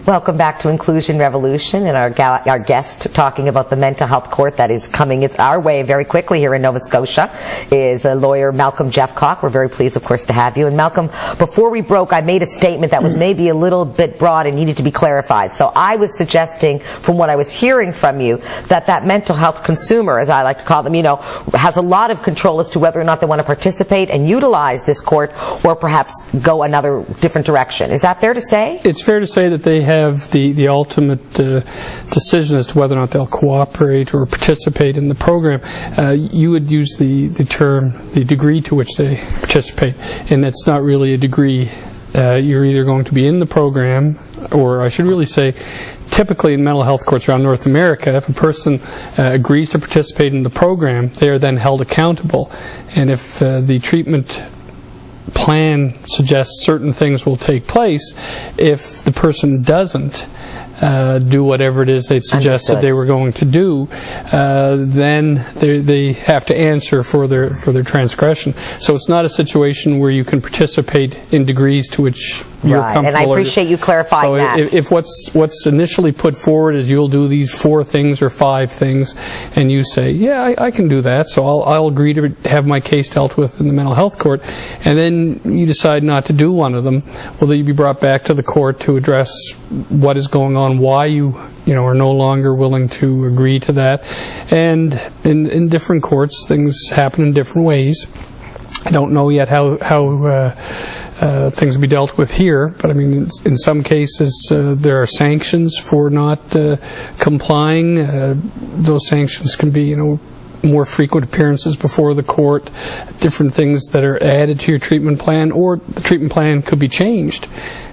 Welcome back to Inclusion Revolution, and our guest talking about the mental health court that is coming our way very quickly here in Nova Scotia is lawyer Malcolm Jeffcock. We're very pleased, of course, to have you. And Malcolm, before we broke, I made a statement that was maybe a little bit broad and needed to be clarified. So I was suggesting, from what I was hearing from you, that mental health consumer, as I like to call them, has a lot of control as to whether or not they want to participate and utilize this court, or perhaps go another different direction. Is that fair to say? It's fair to say that they have the ultimate decision as to whether or not they'll cooperate or participate in the program. You would use the term, the degree to which they participate, and it's not really a degree. You're either going to be in the program, or I should really say, typically in mental health courts around North America, if a person agrees to participate in the program, they are then held accountable. And if the treatment plan suggests certain things will take place, if the person doesn't do whatever it is they suggested they were going to do, then they have to answer for their transgression. So it's not a situation where you can participate in degrees to which you're comfortable. And I appreciate you clarifying that. If what's initially put forward is you'll do these 4 things or 5 things, and you say, yeah, I can do that, so I'll agree to have my case dealt with in the mental health court, and then you decide not to do one of them, well, then you'll be brought back to the court to address what is going on, why you are no longer willing to agree to that. And in different courts, things happen in different ways. I don't know yet how things will be dealt with here, but I mean, in some cases there are sanctions for not complying. Those sanctions can be, more frequent appearances before the court, different things that are added to your treatment plan, or the treatment plan could be changed.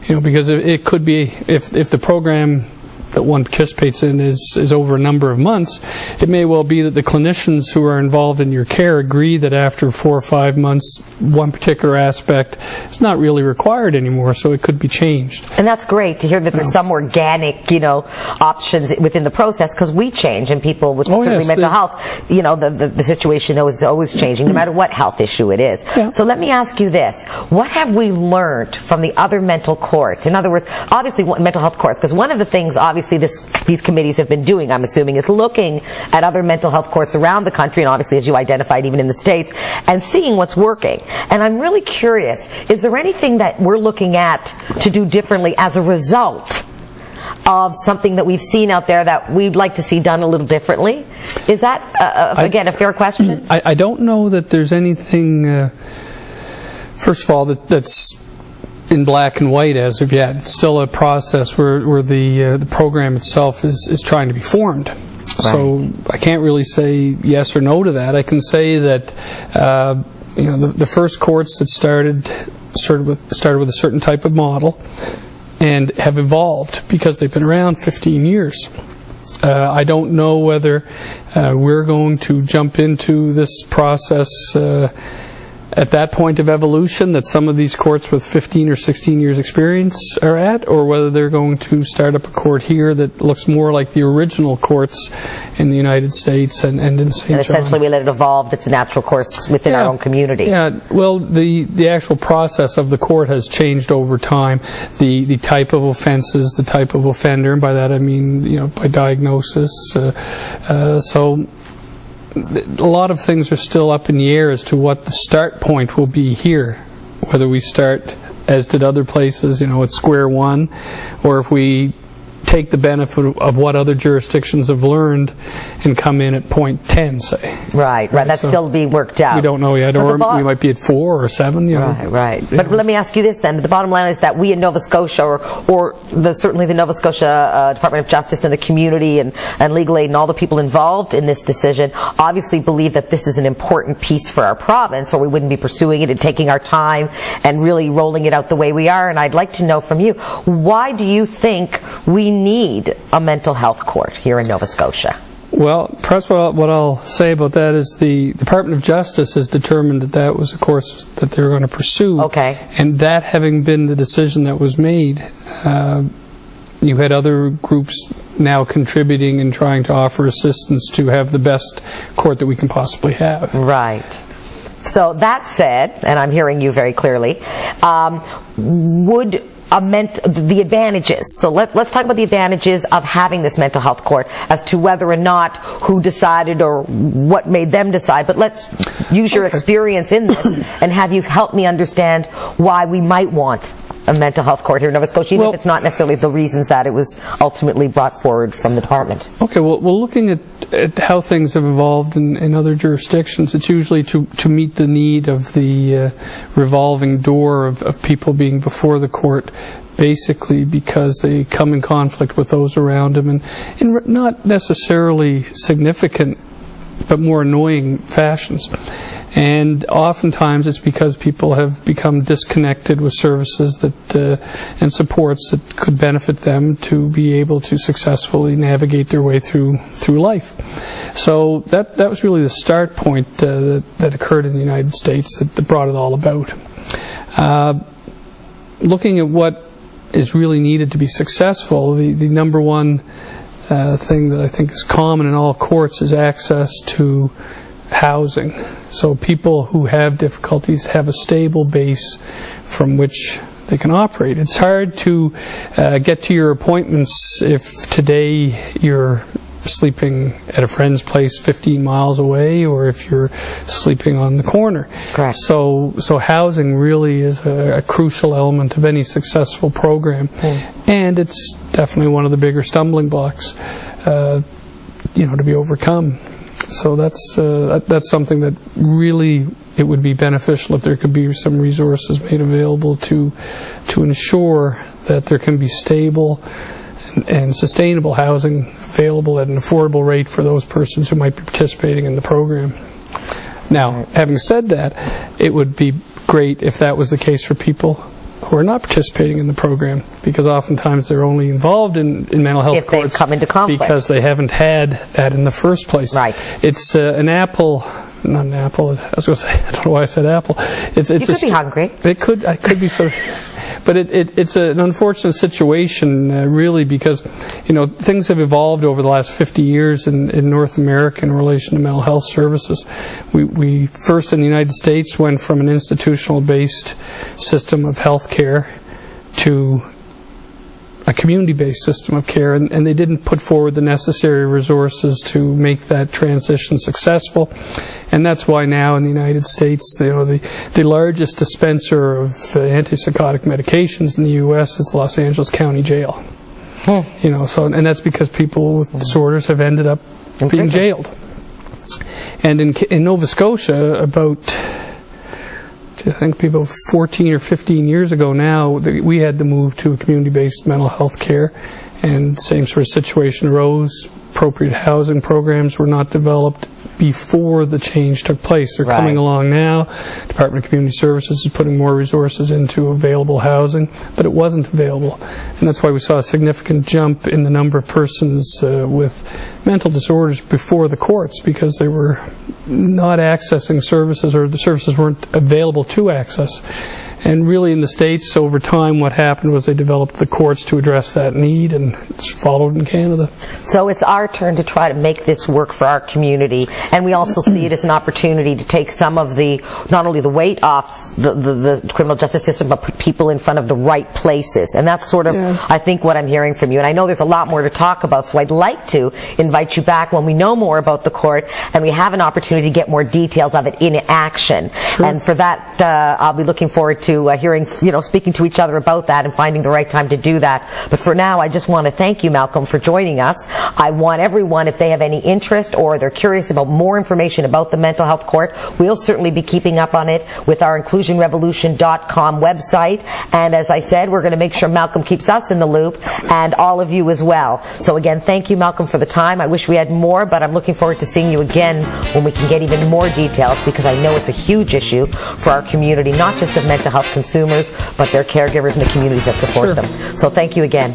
Because it could be, if the program that one participates in is over a number of months, it may well be that the clinicians who are involved in your care agree that after 4 or 5 months, one particular aspect is not really required anymore, so it could be changed. And that's great to hear that there's some organic, options within the process, because we change, and people with certainly mental health, the situation is always changing, no matter what health issue it is. Yeah. So let me ask you this. What have we learned from the other mental courts? In other words, obviously mental health courts, because one of the things, obviously, these committees have been doing, I'm assuming, is looking at other mental health courts around the country, and obviously, as you identified, even in the States, and seeing what's working. And I'm really curious, is there anything that we're looking at to do differently as a result of something that we've seen out there that we'd like to see done a little differently? Is that, again, a fair question? I don't know that there's anything, first of all, that's in black and white as of yet. It's still a process where the program itself is trying to be formed. Right. So I can't really say yes or no to that. I can say that the first courts that started with a certain type of model and have evolved because they've been around 15 years. I don't know whether we're going to jump into this process at that point of evolution that some of these courts with 15 or 16 years experience are at, or whether they're going to start up a court here that looks more like the original courts in the United States and in St. John. And essentially we let it evolve its natural course within our own community. Yeah, well, the actual process of the court has changed over time. The type of offenses, the type of offender, and by that I mean, by diagnosis. So a lot of things are still up in the air as to what the start point will be here. Whether we start, as did other places, at square one, or if we take the benefit of what other jurisdictions have learned and come in at point 10, say. Right. That's still being worked out. We don't know yet, or we might be at 4 or 7. Right. But let me ask you this then. The bottom line is that we in Nova Scotia, or certainly the Nova Scotia Department of Justice and the community and legal aid and all the people involved in this decision obviously believe that this is an important piece for our province, or we wouldn't be pursuing it and taking our time and really rolling it out the way we are. And I'd like to know from you, why do you think we need a mental health court here in Nova Scotia? Well, perhaps what I'll say about that is the Department of Justice has determined that was a course that they were going to pursue. Okay. And that having been the decision that was made, you had other groups now contributing and trying to offer assistance to have the best court that we can possibly have. Right. So that said, and I'm hearing you very clearly, would the advantages. So let's talk about the advantages of having this mental health court, as to whether or not who decided or what made them decide. But let's use your experience in this and have you help me understand why we might want a mental health court here in Nova Scotia, even if it's not necessarily the reasons that it was ultimately brought forward from the department. Okay, well, looking at how things have evolved in other jurisdictions, it's usually to meet the need of the revolving door of people being before the court, basically because they come in conflict with those around them, and in not necessarily significant but more annoying fashions. And oftentimes it's because people have become disconnected with services that and supports that could benefit them to be able to successfully navigate their way through life. So that was really the start point that occurred in the United States that brought it all about. Looking at what is really needed to be successful, the number one thing that I think is common in all courts is access to housing. So people who have difficulties have a stable base from which they can operate. It's hard to get to your appointments if today you're sleeping at a friend's place 15 miles away, or if you're sleeping on the corner. Correct. So housing really is a crucial element of any successful program, and it's definitely one of the bigger stumbling blocks, to be overcome. So that's something that really it would be beneficial if there could be some resources made available to ensure that there can be stable and sustainable housing available at an affordable rate for those persons who might be participating in the program. Now, having said that, it would be great if that was the case for people who are not participating in the program, because oftentimes they're only involved in mental health courts come into conflict because they haven't had that in the first place. Right. It's not an apple. I was going to say, I don't know why I said apple. You could be hungry. I could be sort of. But it's an unfortunate situation, really, because things have evolved over the last 50 years in North America in relation to mental health services. We first in the United States went from an institutional-based system of health care to a community-based system of care, and they didn't put forward the necessary resources to make that transition successful. And that's why now in the United States, the largest dispenser of antipsychotic medications in the U.S. is the Los Angeles County Jail. And that's because people with disorders have ended up being jailed. And in Nova Scotia, about I think about 14 or 15 years ago now, we had to move to a community-based mental health care, and the same sort of situation arose. Appropriate housing programs were not developed before the change took place. They're coming along now. Department of Community Services is putting more resources into available housing, but it wasn't available. And that's why we saw a significant jump in the number of persons with mental disorders before the courts, because they were not accessing services, or the services weren't available to access. And really in the States, over time, what happened was they developed the courts to address that need, and it's followed in Canada. So it's our turn to try to make this work for our community, and we also see it as an opportunity to take some of not only the weight off the criminal justice system, but put people in front of the right places. And that's sort of, I think, what I'm hearing from you. And I know there's a lot more to talk about, so I'd like to invite you back when we know more about the court and we have an opportunity to get more details of it in action. Sure. And for that, I'll be looking forward to hearing, speaking to each other about that and finding the right time to do that. But for now, I just want to thank you, Malcolm, for joining us. I want everyone, if they have any interest or they're curious about more information about the mental health court, we'll certainly be keeping up on it with our inclusionrevolution.com website. And as I said, we're going to make sure Malcolm keeps us in the loop, and all of you as well. So again, thank you, Malcolm, for the time. I wish we had more, but I'm looking forward to seeing you again when we can get even more details, because I know it's a huge issue for our community, not just of mental health consumers, but their caregivers and the communities that support them. So thank you again.